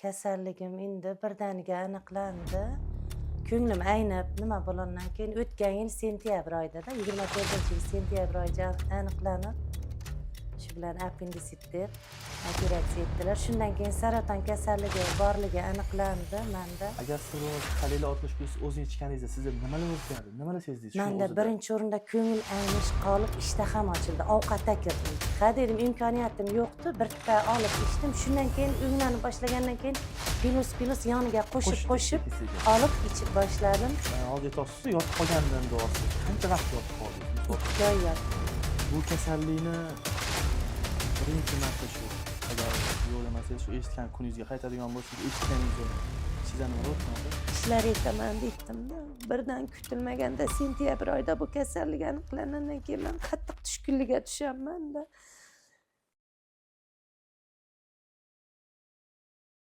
kasalligim endi birdaniga aniqlandi. Ko'nglim aynib, nima bo'lgandan keyin o'tgan yil sentyabr oyida 24-yil sentyabr oyida aniqlanib, shu bilan appendisit deb operatsiya etdilar. Shundan keyin saraton kasalligi borligi aniqlandi menda. Agar cirroz, Halila 60+ o'zi ichganingizda sizda nimalar o'zgardi? Nimalar sezdingiz? Menda birinchi o'rinda ko'ngil aynish qolib, ishtaham ochildi. Ovqatga kirdim. Ha dedim, imkoniyatim yo'qdi, birta olib ichdim. Shundan keyin o'nglanib boshlagandan keyin pilus yoniga qo'shib olib ichib boshladim. Hozir aytasiz, yotib qolgandan do'rsiz. Qancha vaqt yotib qoldingiz? 2 oy yotdim. Bu kasallikni birinchi marta shu agar yo'lamasangiz shu eshitgan kuningizga qaytadigan bo'lsangiz, eshitganingizni sizdan nima o'tmadi? Ishlar etaman deyaptimda. Birdan kutilmaganda sentyabr oyida bu kasallik aniqlangandan keyin men qattiq tushkunlikka tushaman-da.